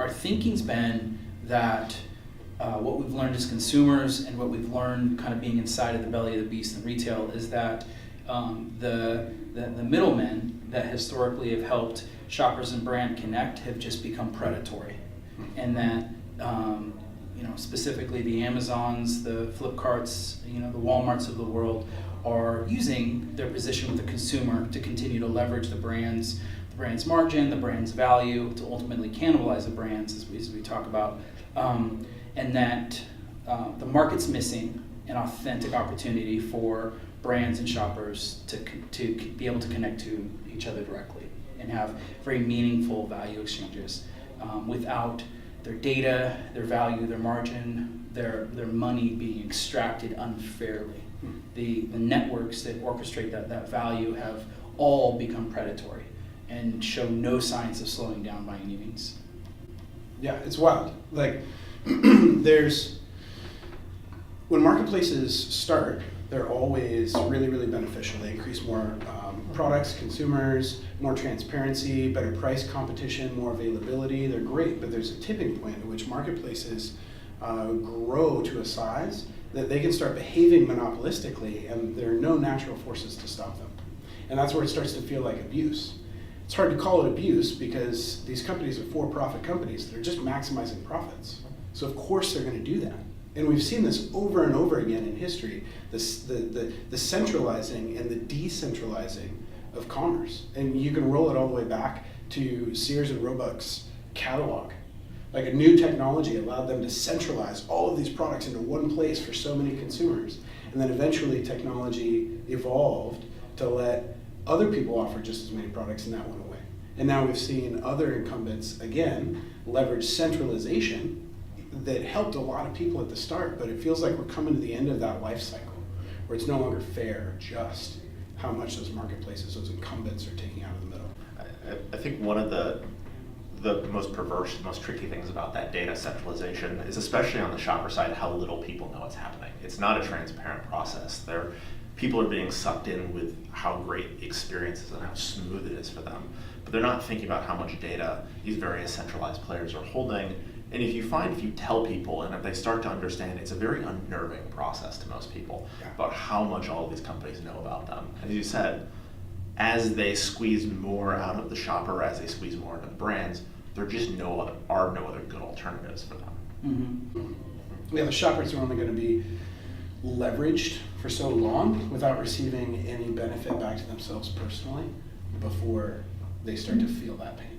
our thinking's been that what we've learned as consumers and what we've learned kind of being inside of the belly of the beast in retail is that the middlemen that historically have helped shoppers and brand connect have just become predatory, and that specifically the Amazons, the Flipkarts, the Walmarts of the world are using their position with the consumer to continue to leverage the brand's margin, the brand's value, to ultimately cannibalize the brands, as we talk about, and that the market's missing an authentic opportunity for brands and shoppers to be able to connect to each other directly and have very meaningful value exchanges without their data, their value, their margin, their money being extracted unfairly. The networks that orchestrate that value have all become predatory and show no signs of slowing down by any means. Yeah, it's wild. Like, when marketplaces start, they're always really, really beneficial. They increase more products, consumers, more transparency, better price competition, more availability. They're great, but there's a tipping point at which marketplaces grow to a size that they can start behaving monopolistically, and there are no natural forces to stop them. And that's where it starts to feel like abuse. It's hard to call it abuse because these companies are for-profit companies. They're just maximizing profits. So of course they're going to do that. And we've seen this over and over again in history, the centralizing and the decentralizing of commerce. And you can roll it all the way back to Sears and Roebuck's catalog. Like, a new technology allowed them to centralize all of these products into one place for so many consumers. And then eventually technology evolved to let other people offer just as many products, and that went away. And now we've seen other incumbents, again, leverage centralization that helped a lot of people at the start, but it feels like we're coming to the end of that life cycle, where it's no longer fair or just how much those marketplaces, those incumbents, are taking out of the middle. I think one of the most perverse, most tricky things about that data centralization is, especially on the shopper side, how little people know what's happening. It's not a transparent process. People are being sucked in with how great the experience is and how smooth it is for them, but they're not thinking about how much data these various centralized players are holding. And if you tell people, and if they start to understand, it's a very unnerving process to most people about how much all of these companies know about them. And as you said, as they squeeze more out of the shopper, as they squeeze more out of the brands, there just are no other good alternatives for them. Mm-hmm. Yeah, the shoppers are only going to be leveraged for so long without receiving any benefit back to themselves personally before they start to feel that pain.